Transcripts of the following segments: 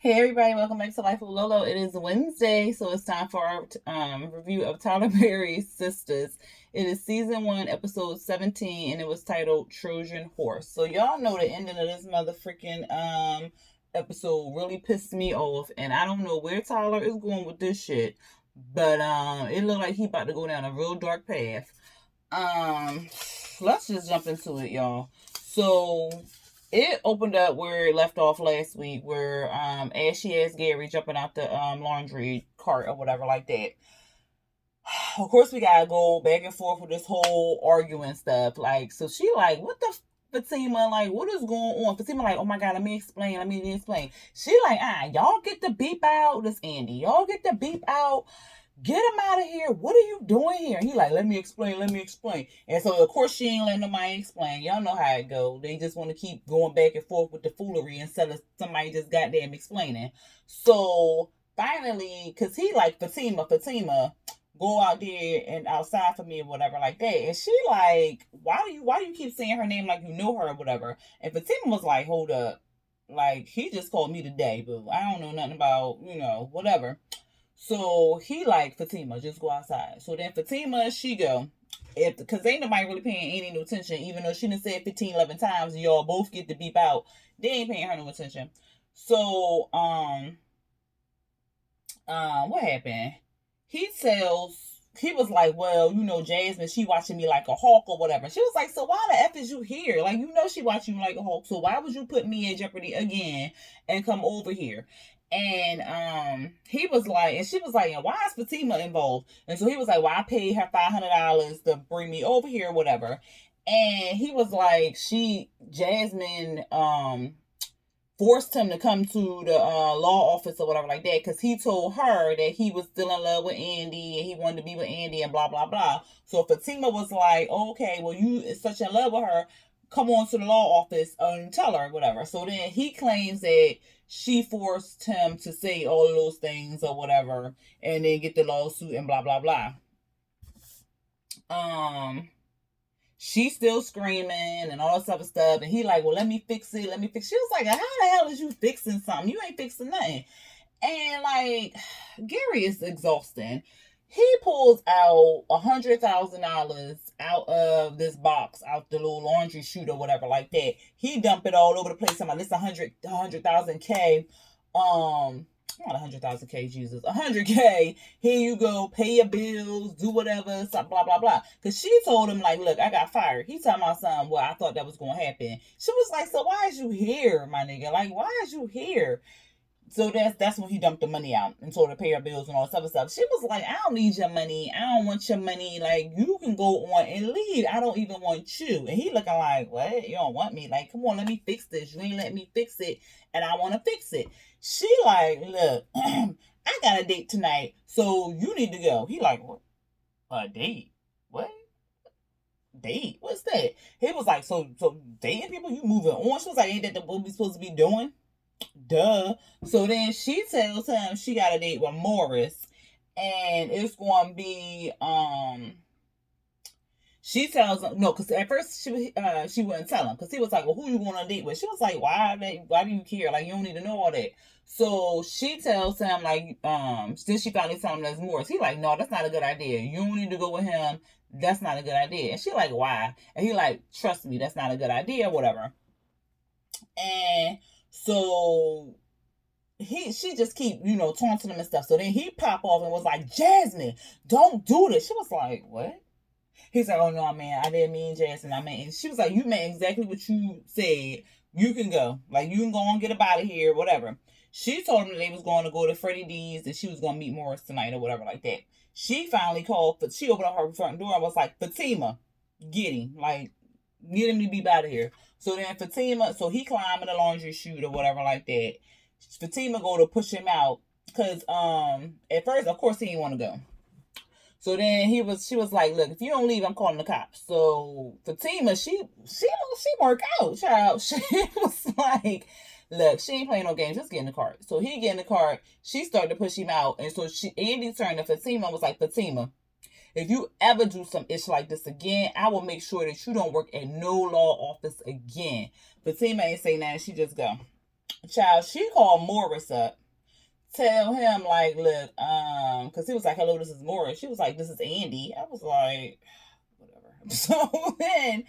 Hey everybody, welcome back to Life with Lolo. It is Wednesday, so it's time for our review of Tyler Perry's Sistas. It is season 1, episode 17, and it was titled Trojan Horse. So y'all know the ending of this motherfucking episode really pissed me off, and I don't know where Tyler is going with this shit, but it looked like he about to go down a real dark path. Um, let's just jump into it, y'all. So it opened up where it left off last week, where as she asked Gary jumping out the laundry cart or whatever like that. Of course, we gotta go back and forth with this whole arguing stuff. Like, so she like, what the Fatima, like, what is going on? Fatima, like, oh my god, let me explain. She like, y'all get the beep out. This Andy, y'all get the beep out. Get him out of here. What are you doing here? He like, let me explain. And so, of course, she ain't letting nobody explain. Y'all know how it go. They just want to keep going back and forth with the foolery instead of somebody just goddamn explaining. So, finally, because he like, Fatima, go out there and outside for me or whatever like that. And she like, why do you keep saying her name like you know her or whatever? And Fatima was like, hold up. Like, he just called me today, but I don't know nothing about, whatever. So he like, Fatima, just go outside. So then Fatima, she go. Because ain't nobody really paying any no attention, even though she done said 15, 11 times, y'all both get to beep out. They ain't paying her no attention. So, what happened? He was like, well, Jasmine, she watching me like a hawk or whatever. She was like, so why the F is you here? Like, she watching you like a hawk. So why would you put me in jeopardy again and come over here? And he was like, and she was like, and why is Fatima involved? And so he was like, well, I paid her $500 to bring me over here or whatever. And he was like, Jasmine, forced him to come to the law office or whatever like that because he told her that he was still in love with Andy and he wanted to be with Andy and blah blah blah. So Fatima was like, okay, well, you is such in love with her, come on to the law office and tell her whatever. So then he claims that she forced him to say all of those things or whatever and then get the lawsuit and blah blah blah. She's still screaming and all this other stuff. And he like, well, let me fix it. She was like, how the hell is you fixing something? You ain't fixing nothing. And like, Gary is exhausting. He pulls out $100,000 out of this box, out the little laundry chute or whatever like that. He dumped it all over the place. I'm like, this 100,000 K. Not 100,000 K, Jesus, 100K. Here you go, pay your bills, do whatever, blah blah blah. Because she told him like, look, I got fired. He told my son, well, I thought that was gonna happen. She was like, so why is you here, my nigga? Like, why is you here? So that's when he dumped the money out and told her to pay her bills and all this other stuff. She was like, I don't need your money. I don't want your money. Like, you can go on and leave. I don't even want you. And he looking like, what? You don't want me? Like, come on, let me fix this. You ain't let me fix it, and I want to fix it. She like, look, I got a date tonight, so you need to go. He like, what? A date? What? Date? What's that? He was like, so dating people, you moving on? She was like, ain't that what we supposed to be doing? Duh. So then she tells him she got a date with Morris, and it's going to be She tells him no, because at first she wouldn't tell him because he was like, well, who you going on a date with? She was like, why do you care? Like, you don't need to know all that. So she tells him like then she finally tells him that's Morris. He like, no, that's not a good idea. You don't need to go with him. That's not a good idea. And she like, why? And he like, trust me, that's not a good idea, whatever. And so she just keep taunting him and stuff. So then he pop off and was like, Jasmine, don't do this. She was like, what? He's like, oh no, man, I didn't mean Jasmine. I meant. And she was like, you meant exactly what you said. You can go. Like, you can go and get up out of here, whatever. She told him that they was going to go to Freddie D's and she was going to meet Morris tonight or whatever like that. She finally called, but she opened up her front door and was like, Fatima, get him. Like, get him to be out of here. So then Fatima, so he climbed in the laundry chute or whatever like that. Fatima go to push him out because at first, of course, he didn't want to go. So then she was like, look, if you don't leave, I'm calling the cops. So Fatima, she work out, child. She was like, look, she ain't playing no games. Just get in the cart. So he get in the cart. She started to push him out, and so Andy turned to Fatima was like, Fatima, if you ever do some ish like this again, I will make sure that you don't work at no law office again. Fatima ain't say nothing. She just go. Child, she called Morris up. Tell him like, look, because he was like, hello, this is Morris. She was like, this is Andy. I was like, whatever. So then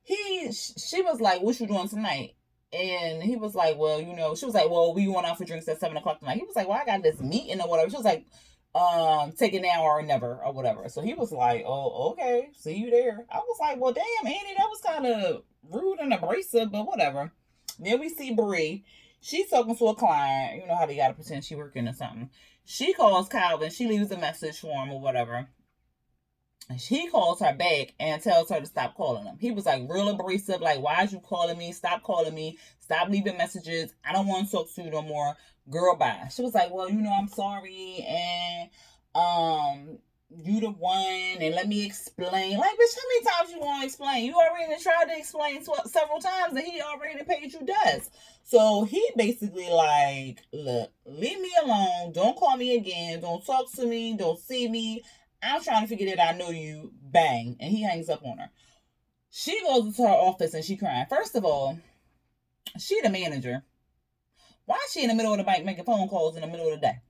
she was like, what you doing tonight? And he was like, well, she was like, well, we went out for drinks at 7 o'clock tonight. He was like, well, I got this meeting or whatever. She was like, take it now or never or whatever. So he was like, oh, okay, see you there. I was like, well, damn, Andy, that was kind of rude and abrasive, but whatever. Then we see Bree. She's talking to a client. You know how they gotta pretend she working or something. She calls Calvin. She leaves a message for him or whatever. He calls her back and tells her to stop calling him. He was like real abrasive, like, why is you calling me? Stop calling me. Stop leaving messages. I don't want to talk to you no more. Girl, bye. She was like, well, I'm sorry. And you the one. And let me explain. Like, bitch, how many times you want to explain? You already tried to explain several times and he already paid you dust. So he basically like, look, leave me alone. Don't call me again. Don't talk to me. Don't see me. I'm trying to figure that I know you. Bang. And he hangs up on her. She goes into her office and she crying. First of all, she the manager. Why is she in the middle of the bank making phone calls in the middle of the day?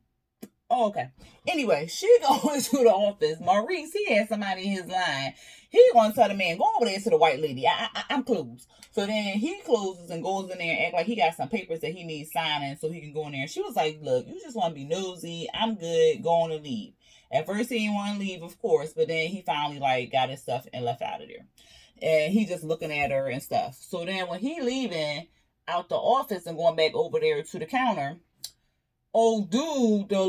Oh, okay. Anyway, she goes to the office. Maurice, he has somebody in his line. He gonna tell the man, go over there to the white lady. I'm closed. So then he closes and goes in there and act like he got some papers that he needs signing so he can go in there. And she was like, look, you just want to be nosy. I'm good. Go on and leave. At first he didn't want to leave, of course, but then he finally like got his stuff and left out of there. And he just looking at her and stuff. So then when he leaving out the office and going back over there to the counter, old dude, the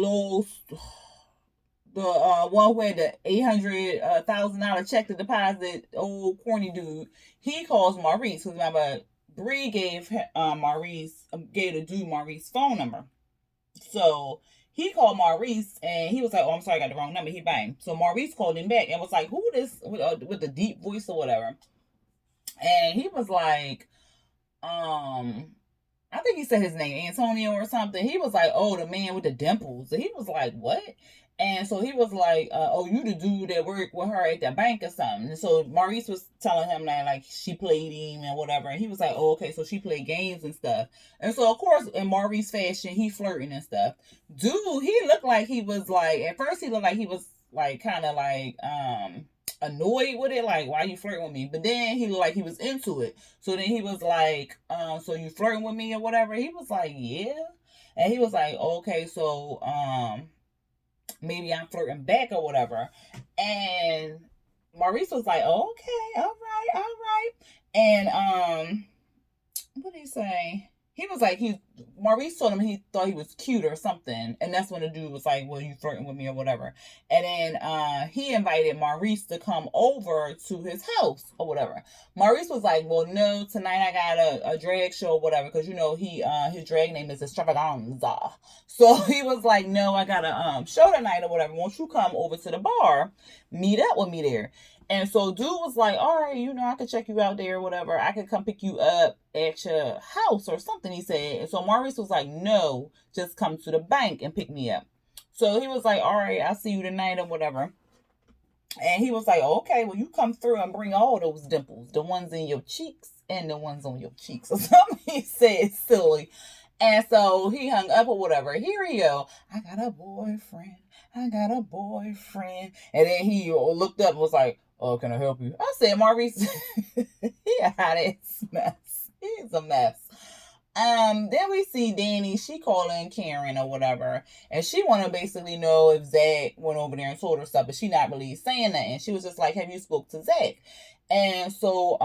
one who had the $800,000 check to deposit, old corny dude, he calls Maurice because remember Bree gave Maurice gave the dude Maurice's phone number. So he called Maurice and he was like, oh, I'm sorry, I got the wrong number. He banged. So Maurice called him back and was like, who this with the deep voice or whatever. And he was like, I think he said his name, Antonio or something. He was like, oh, the man with the dimples. And he was like, what? And so he was like, oh, you the dude that worked with her at the bank or something. And so Maurice was telling him that, like, she played him and whatever. And he was like, oh, okay, so she played games and stuff. And so, of course, in Maurice fashion, he flirting and stuff. Dude, he looked like he was, like, at first he looked like he was, like, kind of, like, annoyed with it, like, why you flirting with me? But then he looked like he was into it. So then he was like, so you flirting with me or whatever? He was like, yeah. And he was like, okay, so maybe I'm flirting back or whatever. And Maurice was like, okay, all right. And what did he say? He was like, Maurice told him he thought he was cute or something. And that's when the dude was like, well, you flirting with me or whatever. And then he invited Maurice to come over to his house or whatever. Maurice was like, well, no, tonight I got a drag show or whatever. Because, his drag name is Extravaganza. So he was like, no, I got a show tonight or whatever. Won't you come over to the bar, meet up with me there? And so dude was like, all right, I could check you out there or whatever. I could come pick you up at your house or something, he said. And so Maurice was like, no, just come to the bank and pick me up. So he was like, all right, I'll see you tonight or whatever. And he was like, okay, well, you come through and bring all those dimples, the ones in your cheeks and the ones on your cheeks or something. He said silly. And so he hung up or whatever. Here he go. I got a boyfriend. And then he looked up and was like, oh, can I help you? I said, Maurice, he a hot ass mess. He's a mess. Then we see Danny, she calling Karen or whatever, and she want to basically know if Zach went over there and told her stuff, but she not really saying that. And she was just like, have you spoke to Zach? And so,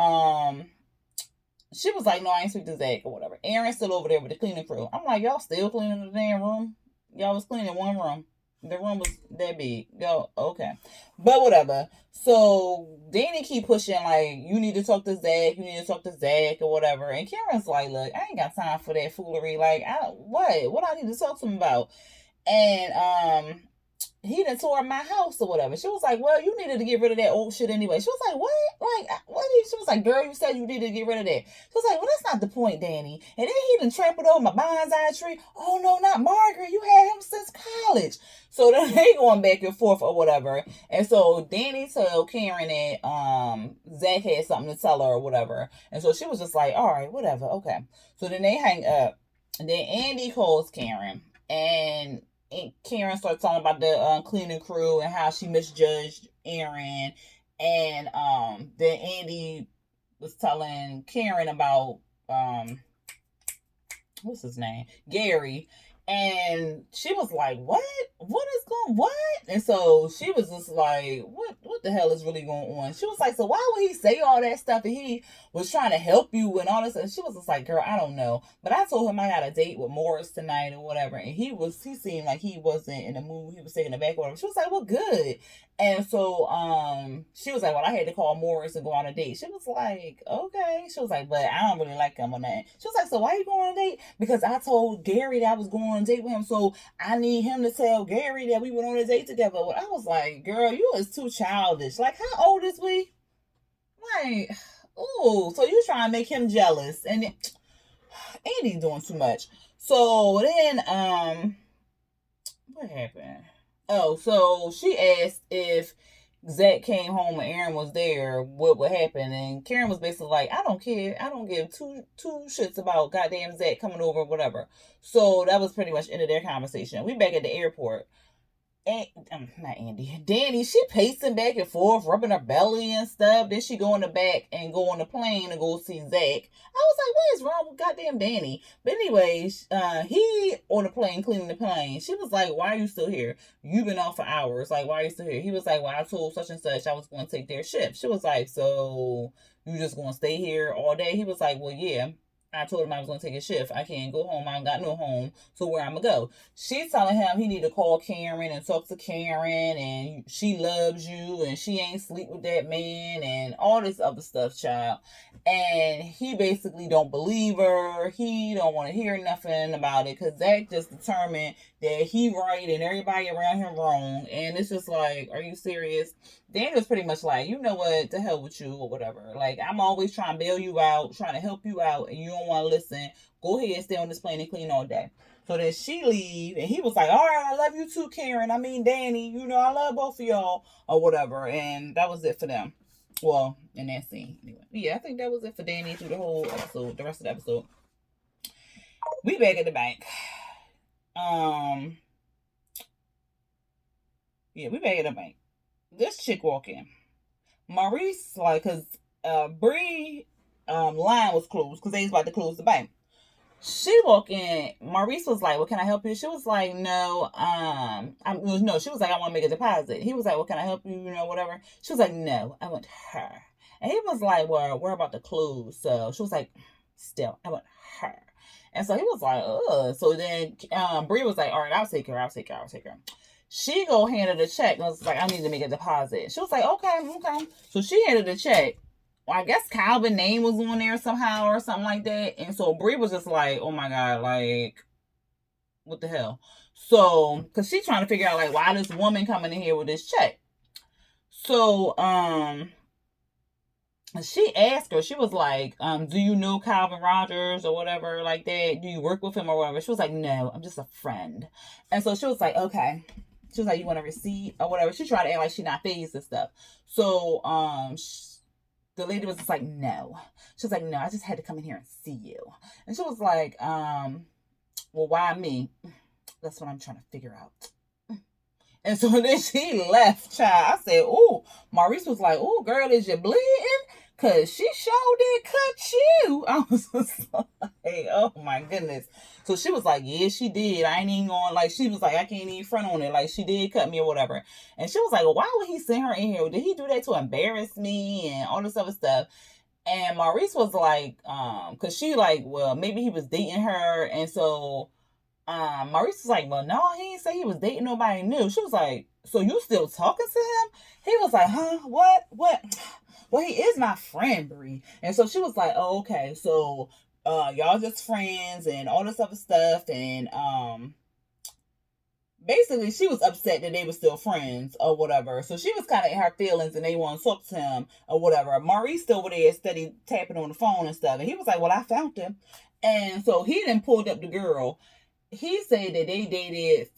she was like, no, I ain't speak to Zach or whatever. Aaron's still over there with the cleaning crew. I'm like, y'all still cleaning the damn room? Y'all was cleaning one room. The room was that big. Yo, okay. But whatever. So Danny keep pushing like, you need to talk to Zach or whatever. And Karen's like, look, I ain't got time for that foolery. Like, what I need to talk to him about? And he done tore my house or whatever. She was like, well, you needed to get rid of that old shit anyway. She was like, what? Like, what? She was like, girl, you said you needed to get rid of that. She was like, well, that's not the point, Danny. And then he done trampled over my bonsai tree. Oh, no, not Margaret. You had him since college. So then they going back and forth or whatever. And so Danny told Karen that Zach had something to tell her or whatever. And so she was just like, all right, whatever, okay. So then they hang up. And then Andy calls Karen, and Karen starts talking about the cleaning crew and how she misjudged Aaron, and then Andy was telling Karen about what's his name, Gary, and she was like, what is going, what? And so she was just like, what the hell is really going on? She was like, so why would he say all that stuff, and he was trying to help you and all this? And she was just like, girl, I don't know, but I told him I got a date with Morris tonight or whatever, and he seemed like he wasn't in the mood, he was taking it back or whatever. She was like, well, good. And so she was like, well, I had to call Morris and go on a date. She was like, okay. She was like, but I don't really like him on that. She was like, so why are you going on a date? Because I told Gary that I was going on a date with him, so I need him to tell Gary that we went on a date together. Well, I was like, girl, you is too childish. Like, how old is we? Like, oh, so you trying to make him jealous. And then, Andy's doing too much. So then, what happened? Oh, so she asked if Zach came home and Aaron was there, what would happen? And Karen was basically like, I don't care. I don't give two shits about goddamn Zach coming over or whatever. So that was pretty much end of their conversation. We back at the airport. Not Andy, Danny, she pacing back and forth, rubbing her belly and stuff. Then she go in the back and go on the plane and go see Zach. I was like, what is wrong with goddamn Danny? But anyways, he on the plane cleaning the plane. She was like, why are you still here? You've been off for hours. Like, why are you still here? He was like, well, I told such and such I was going to take their ship. She was like, so you just going to stay here all day? He was like, well, yeah. I told him I was going to take a shift. I can't go home. I ain't got no home. So where I'm going to go? She's telling him he need to call Karen and talk to Karen, and she loves you and she ain't sleep with that man and all this other stuff, child. And he basically don't believe her. He don't want to hear nothing about it because Zach just determined that he right and everybody around him wrong. And it's just like, are you serious? Daniel's pretty much like, you know what, to hell with you or whatever. Like, I'm always trying to bail you out, trying to help you out, and you don't want to listen. Go ahead and stay on this plane and clean all day. So then she leave, and he was like, all right, I love you too, Karen. I mean, Danny, you know, I love both of y'all or whatever. And that was it for them. Well, in that scene. Anyway, yeah, I think that was it for Danny through the whole episode, the rest of the episode. We back at the bank. Yeah, we back at the bank. This chick walk in. Maurice, like, cause Bree line was closed because they was about to close the bank. She walked in. Maurice was like, "Well, can I help you?" She was like, "No." No. She was like, "I want to make a deposit." He was like, "Well, can I help you?" You know, whatever. She was like, "No, I want her." And he was like, "Well, we're about to close." So she was like, "Still, I want her." And so he was like, "Ugh." So then Bree was like, "All right, I'll take her. I'll take her. I'll take her." She go handed the check and was like, "I need to make a deposit." She was like, "Okay." So she handed the check. Well, I guess Calvin's name was on there somehow or something like that. And so Brie was just like, oh my God, like, what the hell? So, because she's trying to figure out, like, why this woman coming in here with this check. So, she asked her, she was like, do you know Calvin Rogers or whatever like that? Do you work with him or whatever? She was like, no, I'm just a friend. And so she was like, okay. She was like, you want a receipt or whatever? She tried to act like she's not phased and stuff. So, the lady was just like, no. She was like, no, I just had to come in here and see you. And she was like, well, why me? That's what I'm trying to figure out. And so then she left, child. I said, oh, Maurice was like, oh, girl, is you bleeding? Because she sure did cut you. I was just like, oh, my goodness. So she was like, yeah, she did. I ain't even going, like, she was like, I can't even front on it. Like, she did cut me or whatever. And she was like, well, why would he send her in here? Did he do that to embarrass me and all this other stuff? And Maurice was like, because she like, well, maybe he was dating her. And so Maurice was like, well, no, he didn't say he was dating nobody new. She was like, so you still talking to him? He was like, huh? What? Well, he is my friend, Bree. And so she was like, oh, okay. So y'all just friends and all this other stuff. And basically she was upset that they were still friends or whatever. So she was kind of in her feelings and they want to talk to him or whatever. Maurice still over there steady tapping on the phone and stuff. And he was like, well, I found him. And so he then pulled up the girl. He said that they dated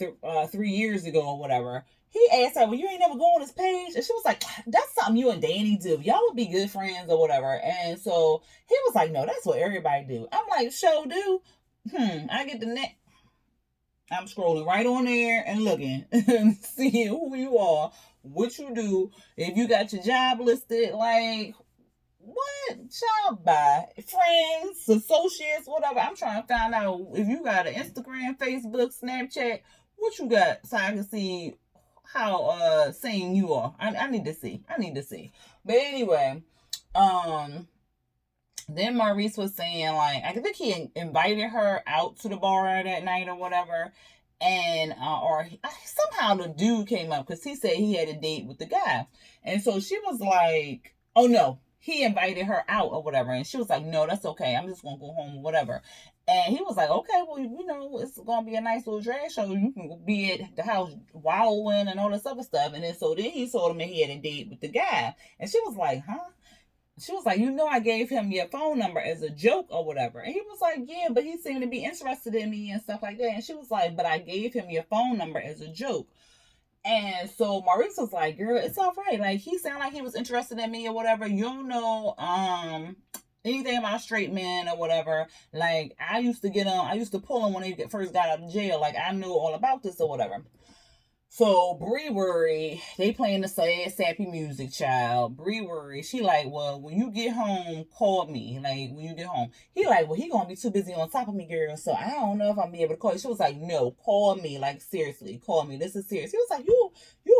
3 years ago or whatever. He asked her, well, you ain't never go on his page? And she was like, that's something you and Danny do. Y'all would be good friends or whatever. And so he was like, no, that's what everybody do. I'm like, show do. I get the net. I'm scrolling right on there and looking and seeing who you are, what you do, if you got your job listed, like what job by friends, associates, whatever. I'm trying to find out if you got an Instagram, Facebook, Snapchat, what you got, so I can see how sane you are. I need to see. I need to see. But anyway, um then Maurice was saying, like, I think he invited her out to the bar that night or whatever, and or somehow the dude came up because he said he had a date with the guy, and so she was like, "Oh no." He invited her out or whatever, and she was like, "No, that's okay. I'm just gonna go home or whatever." And he was like, "Okay, well, it's gonna be a nice little drag show. You can be at the house wilding and all this other stuff." And then he told him that he had a date with the guy, and she was like, "Huh?" She was like, I gave him your phone number as a joke or whatever. And he was like, yeah, but he seemed to be interested in me and stuff like that. And she was like, but I gave him your phone number as a joke. And so Maurice was like, girl, it's all right. Like, he sounded like he was interested in me or whatever. You don't know anything about straight men or whatever. Like, I used to pull him when they first got out of jail. Like, I knew all about this or whatever. So Bree worry, they playing the sad, sappy music, child. Bree worry, she like, well, when you get home, call me. Like, when you get home. He like, well, he gonna be too busy on top of me, girl. So I don't know if I'm be able to call you. She was like, no, call me. Like, seriously, call me. This is serious. He was like, you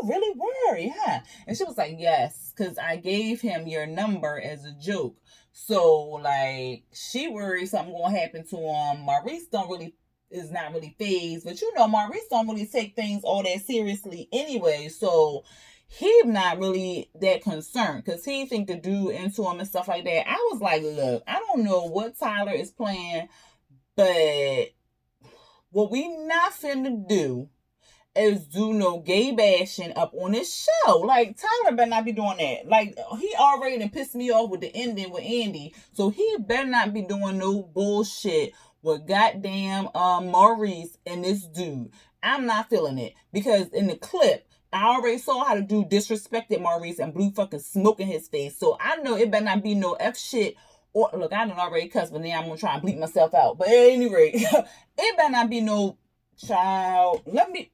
really worry, huh? And she was like, yes, because I gave him your number as a joke. So like, she worried something gonna happen to him. Maurice don't really is not really phased. But Maurice don't really take things all that seriously anyway. So he's not really that concerned because he think the dude into him and stuff like that. I was like, look, I don't know what Tyler is playing, but what we not finna do is do no gay bashing up on this show. Like, Tyler better not be doing that. Like, he already done pissed me off with the ending with Andy. So he better not be doing no bullshit with goddamn Maurice and this dude. I'm not feeling it. Because in the clip, I already saw how the dude disrespected Maurice and blew fucking smoke in his face. So I know it better not be no F shit. Or look, I done already cussed, but now I'm gonna try and bleep myself out. But at any rate, it better not be no child. Let me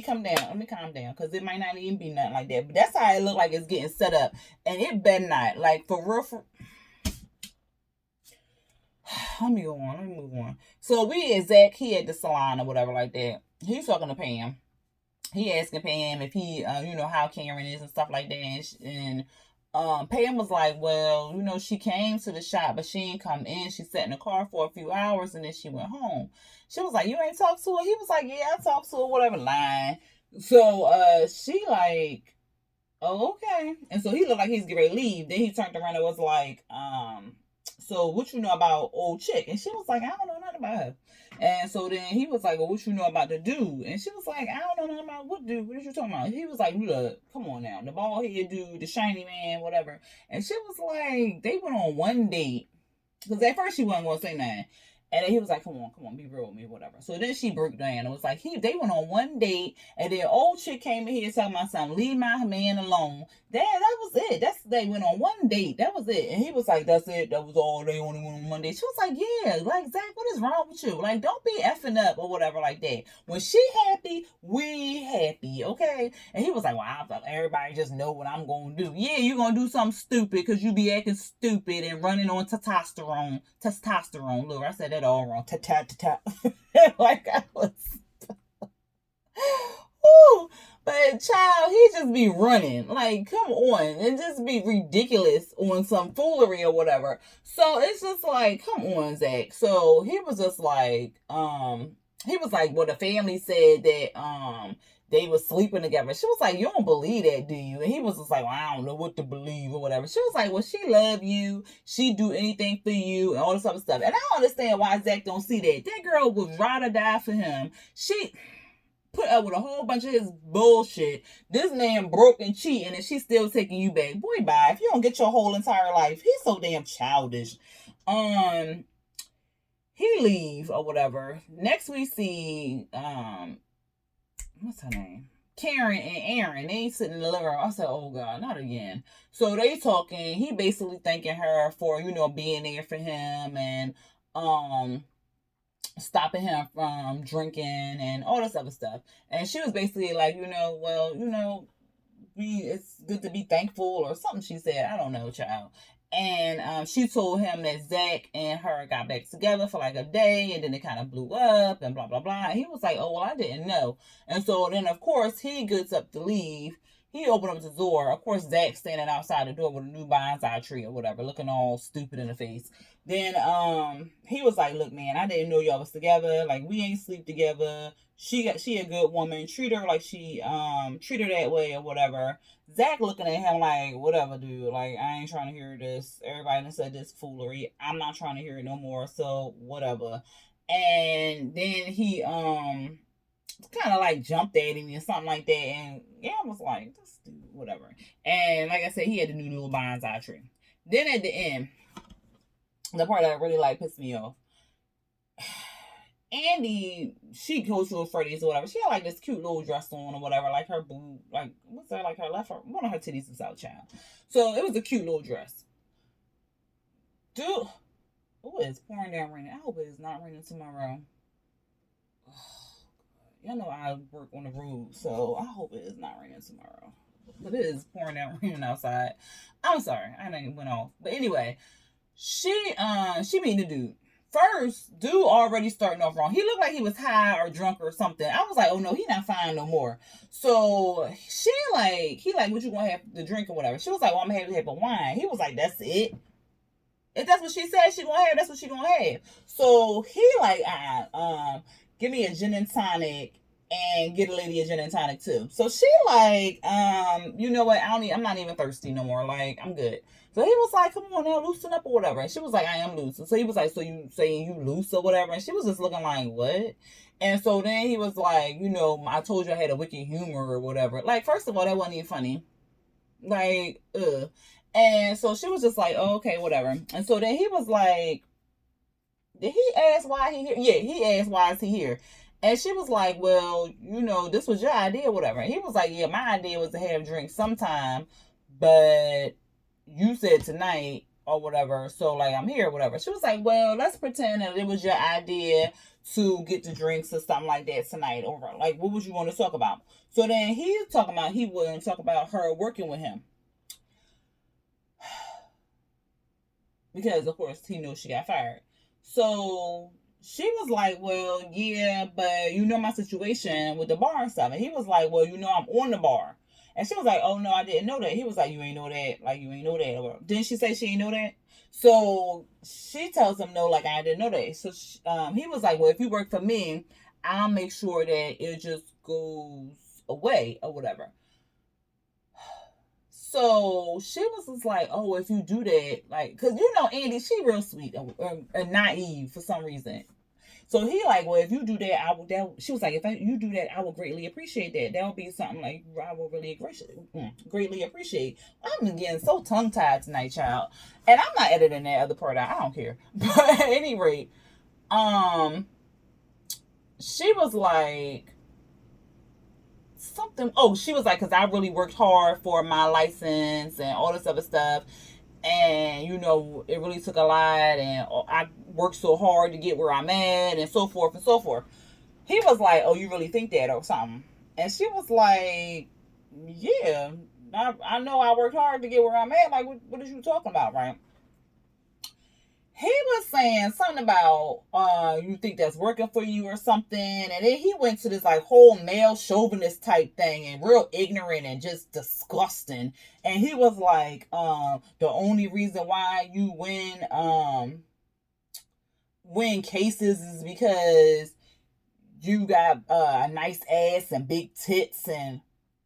calm down, because it might not even be nothing like that. But that's how it look like it's getting set up. And it better not. Like, for real. Let me move on. So we at Zach, he at the salon or whatever like that. He's talking to Pam. He asking Pam if he, how Karen is and stuff like that. And Pam was like, well, she came to the shop, but she ain't come in. She sat in the car for a few hours and then she went home. She was like, you ain't talked to her? He was like, yeah, I talked to her, whatever, lying. So she like, oh, okay. And so he looked like he's getting ready to leave. Then he turned around and was like, so what you know about old chick? And she was like, I don't know nothing about her. And so then he was like, well, what you know about the dude? And she was like, I don't know nothing about what dude. What are you talking about? He was like, look, come on now. The bald head dude, the shiny man, whatever. And she was like, they went on one date. Because at first she wasn't going to say nothing. And then he was like, come on, be real with me, whatever. So then she broke down. It was like, they went on one date, and then old chick came in here talking about something, leave my man alone. That was it. They went on one date. That was it. And he was like, that's it. That was all. They only went on one date. She was like, yeah, like, Zach, what is wrong with you? Like, don't be effing up or whatever like that. When she happy, we happy, okay? And he was like, well, I thought everybody just know what I'm going to do. Yeah, you're going to do something stupid because you be acting stupid and running on testosterone. Look, I said that all wrong. Like I was. Ooh. But child, he just be running. Like, come on. And just be ridiculous on some foolery or whatever. So it's just like, come on, Zach. So he was just like, well, the family said that they were sleeping together. She was like, you don't believe that, do you? And he was just like, well, I don't know what to believe or whatever. She was like, well, she love you. She do anything for you and all this other stuff. And I don't understand why Zach don't see that. That girl would ride or die for him. She put up with a whole bunch of his bullshit. This man broke and cheating and she's still taking you back. Boy, bye. If you don't get your whole entire life, he's so damn childish. He leave or whatever. Next we see what's her name? Karen and Aaron. They sitting in the living room. I said, oh God, not again. So they talking. He basically thanking her for, being there for him and um stopping him from drinking and all this other stuff. And she was basically like, well, it's good to be thankful or something she said. I don't know, child. And she told him that Zach and her got back together for like a day, and then it kind of blew up and blah blah blah. And he was like, "Oh well, I didn't know." And so then, of course, he gets up to leave. He opened up the door. Of course, Zach standing outside the door with a new bonsai tree or whatever, looking all stupid in the face. Then he was like, "Look, man, I didn't know y'all was together. Like we ain't sleep together. She a good woman. Treat her like she treat her that way or whatever." Zach looking at him like, "Whatever, dude. Like I ain't trying to hear this. Everybody done said this foolery. I'm not trying to hear it no more. So whatever." And then he kind of like jumped at him or something like that, and yeah, I was like, "This dude, whatever." And like I said, he had the new little bonsai tree. Then at the end, the part that really like pissed me off. Andy, she goes to a Freddy's or whatever. She had like this cute little dress on or whatever, like her boob, like what's that, like her left, one of her titties is out, child. So it was a cute little dress. Dude, oh, it's pouring down raining. I hope it is not raining tomorrow. Y'all know I work on the road, so I hope it is not raining tomorrow. But it is pouring down raining outside. I'm sorry, I didn't went off. But anyway, she mean the dude. First, dude already starting off wrong. He looked like he was high or drunk or something. I was like, oh no, he not fine no more. So he like, what you gonna have to drink or whatever? She was like, well, I'm gonna have to have a wine. He was like, that's it. If that's what she said she gonna have, that's what she gonna have. So he like, give me a gin and tonic and get a lady a gin and tonic too. So she like, you know what? I'm not even thirsty no more. Like, I'm good. So he was like, come on now, loosen up or whatever. And she was like, I am loose. So he was like, so you saying you loose or whatever? And she was just looking like, what? And so then he was like, I told you I had a wicked humor or whatever. Like, first of all, that wasn't even funny. Like, ugh. And so she was just like, oh, okay, whatever. And so then he was like, did he ask why he here? Yeah, he asked why is he here? And she was like, well, this was your idea, whatever. And he was like, yeah, my idea was to have drinks sometime, but you said tonight or whatever, so like I'm here or whatever. She was like, well, let's pretend that it was your idea to get the drinks or something like that tonight over. Like, what would you want to talk about? So then he's talking about he wouldn't talk about her working with him. Because of course he knew she got fired. So she was like, well, yeah, but my situation with the bar and stuff. And he was like, well, I'm on the bar. And she was like, oh, no, I didn't know that. He was like, you ain't know that. Like, you ain't know that. Didn't she say she ain't know that? So she tells him, no, like, I didn't know that. So he was like, well, if you work for me, I'll make sure that it just goes away or whatever. So she was just like, oh, if you do that, like, because Andy, she real sweet and naive for some reason. So he like, well, if you do that, she was like, you do that, I will greatly appreciate that. That would be something like I will really greatly appreciate. I'm getting so tongue tied tonight, child, and I'm not editing that other part out. I don't care. But at any rate, she was like something. Oh, she was like, because I really worked hard for my license and all this other stuff. And it really took a lot, and I worked so hard to get where I'm at, and so forth and so forth. He was like, oh, you really think that or something? And she was like, yeah, I know I worked hard to get where I'm at. Like, what are you talking about, right? He was saying something about you think that's working for you or something, and then he went to this like whole male chauvinist type thing and real ignorant and just disgusting. And he was like, the only reason why you win cases is because you got a nice ass and big tits and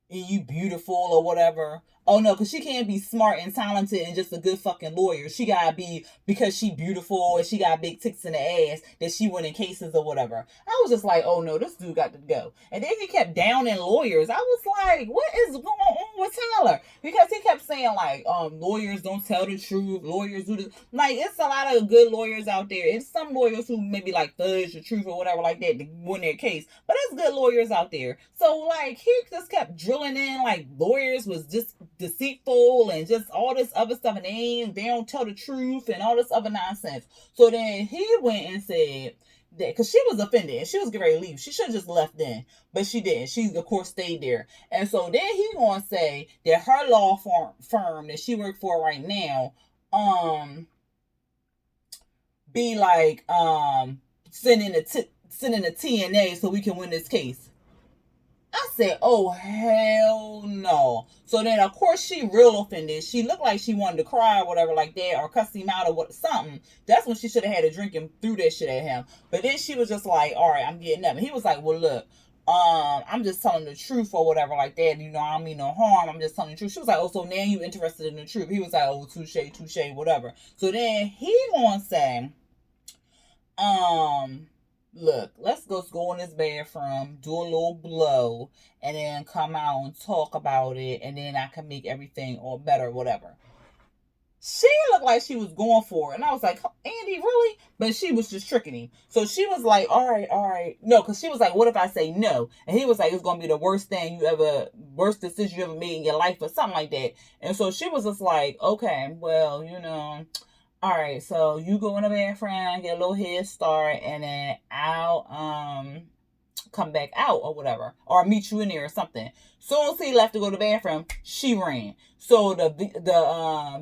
you beautiful or whatever. Oh no, because she can't be smart and talented and just a good fucking lawyer. She gotta be, because she beautiful and she got big tits in the ass, that she went in cases or whatever. I was just like, oh no, this dude got to go. And then he kept downing lawyers. I was like, what is going on with Tyler? Because he kept saying like, lawyers don't tell the truth. Lawyers do this. Like, it's a lot of good lawyers out there. It's some lawyers who maybe like fudge the truth or whatever like that to win their case. But there's good lawyers out there. So like, he just kept drilling in like lawyers was just deceitful and just all this other stuff, and they don't tell the truth and all this other nonsense. So then he went and said that because she was offended and she was getting ready to leave. She should have just left then, but she didn't. She of course stayed there. And so then he gonna say that her law firm that she worked for right now, be like sending a TNA so we can win this case. I said, oh, hell no. So then, of course, she real offended. She looked like she wanted to cry or whatever like that, or cuss him out or something. That's when she should have had a drink and threw that shit at him. But then she was just like, all right, I'm getting up. And he was like, well, look, I'm just telling the truth or whatever like that. You know, I don't mean no harm. I'm just telling the truth. She was like, oh, so now you interested in the truth. He was like, oh, touche, whatever. So then he gonna say, look, let's just go in this bathroom, do a little blow, and then come out and talk about it, and then I can make everything all better, whatever. She looked like she was going for it, and I was like, Andy, really? But she was just tricking him. So she was like, all right. No, because she was like, what if I say no? And he was like, it's going to be the worst decision you ever made in your life or something like that. And so she was just like, okay, well, all right, so you go in the bathroom, get a little head start, and then I'll come back out or whatever, or meet you in there or something. Soon as he left to go to the bathroom, she ran. So the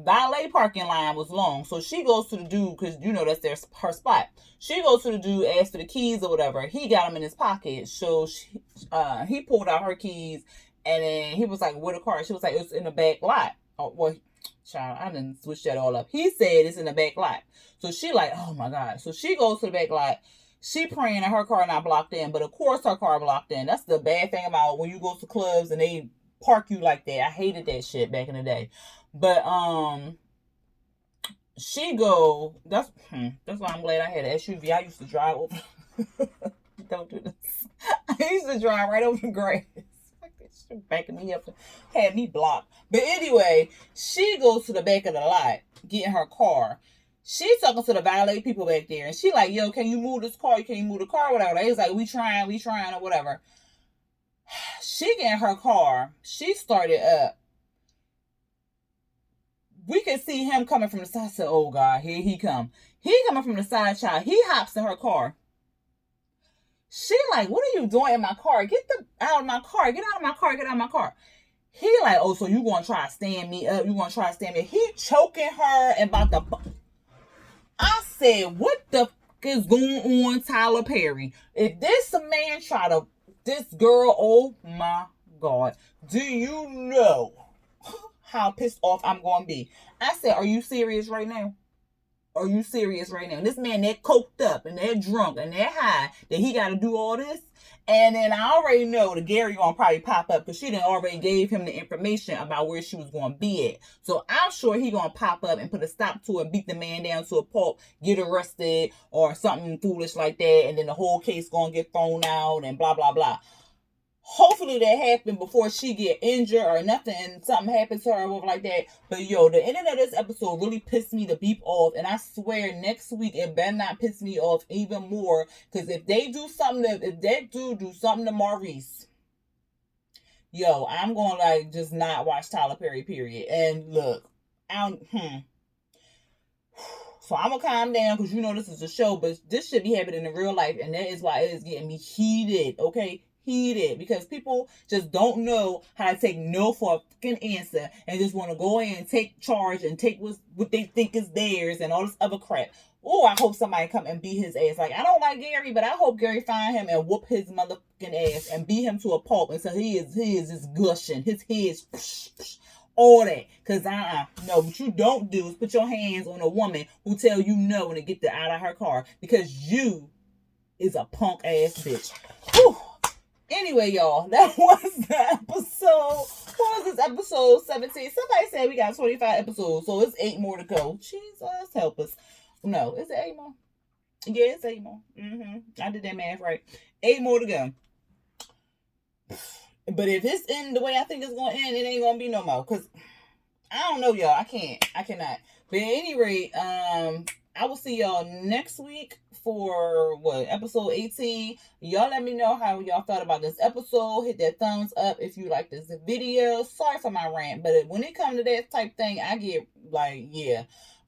valet parking line was long. So she goes to the dude, because that's her spot. She goes to the dude, asks for the keys or whatever. He got them in his pocket. So he pulled out her keys, and then he was like, where the car? She was like, it's in the back lot. Oh, well, child, I didn't switch that all up. He said it's in the back lot. So she like, oh my God. So she goes to the back lot. She praying that her car not blocked in, but of course her car blocked in. That's the bad thing about when you go to clubs and they park you like that. I hated that shit back in the day. But she go. That's why I'm glad I had an SUV. I used to drive over. Don't do this. I used to drive right over the grass. Backing me up, had me blocked. But anyway, she goes to the back of the lot, getting her car. She's talking to the valet people back there, and she like, yo, can you move this car? Can you move the car? Whatever. They was like, we trying, or whatever. She getting her car. She started up. We can see him coming from the side. I said, oh God, here he come. He coming from the side, child. He hops in her car. She like, what are you doing in my car? Get out of my car. Get out of my car. Get out of my car. He like, oh, so you going to try to stand me up? You going to try to stand me up? He choking her and about to... I said, what the f*** is going on, Tyler Perry? If this man try to... This girl, oh my God. Do you know how pissed off I'm going to be? I said, are you serious right now? Are you serious right now? This man that coked up and that drunk and that high that he got to do all this. And then I already know that Gary gonna probably pop up because she done already gave him the information about where she was gonna be at. So I'm sure he gonna pop up and put a stop to it, beat the man down to a pulp, get arrested or something foolish like that, and then the whole case gonna get thrown out and blah blah blah. Hopefully that happened before she get injured or nothing and something happens to her or like that. But yo, the ending of this episode really pissed me the beep off. And I swear next week it better not piss me off even more. Because if that dude do something to Maurice, yo, I'm going to just not watch Tyler Perry, period. And look, so I'm going to calm down because this is a show. But this should be happening in real life. And that is why it is getting me heated, okay? Heated, because people just don't know how to take no for a fucking answer and just want to go in and take charge and take what they think is theirs and all this other crap. Oh, I hope somebody come and beat his ass. Like, I don't like Gary, but I hope Gary find him and whoop his motherfucking ass and beat him to a pulp and so he is just gushing. His head's all that. Because no, what you don't do is put your hands on a woman who tell you no and get out of her car because you is a punk ass bitch. Whew. Anyway, y'all, that was the episode. What was this, episode 17? Somebody said we got 25 episodes, so it's 8 more to go. Jesus, help us. No, is it 8 more? Yeah, it's 8 more. I did that math right. 8 more to go. But if it's in the way I think it's going to end, it ain't going to be no more. Because, I don't know, y'all. I cannot. But at any rate, I I will see y'all next week for episode 18. Y'all let me know how y'all felt about this episode. Hit that thumbs up if you like this video. Sorry for my rant, but when it comes to that type thing, I get yeah.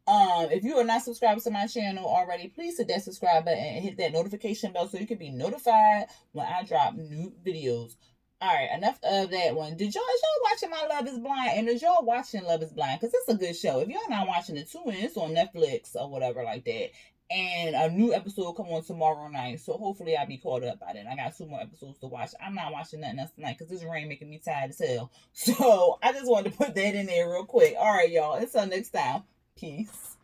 If you are not subscribed to my channel already, please hit that subscribe button and hit that notification bell so you can be notified when I drop new videos. All right, enough of that one. Is y'all watching my Love is Blind? And is y'all watching Love is Blind? Because it's a good show. If y'all not watching it, tune in. It's on Netflix or whatever like that. And a new episode come on tomorrow night. So hopefully I'll be caught up by then. I got 2 more episodes to watch. I'm not watching nothing else tonight because this rain making me tired as hell. So I just wanted to put that in there real quick. All right, y'all. Until next time. Peace.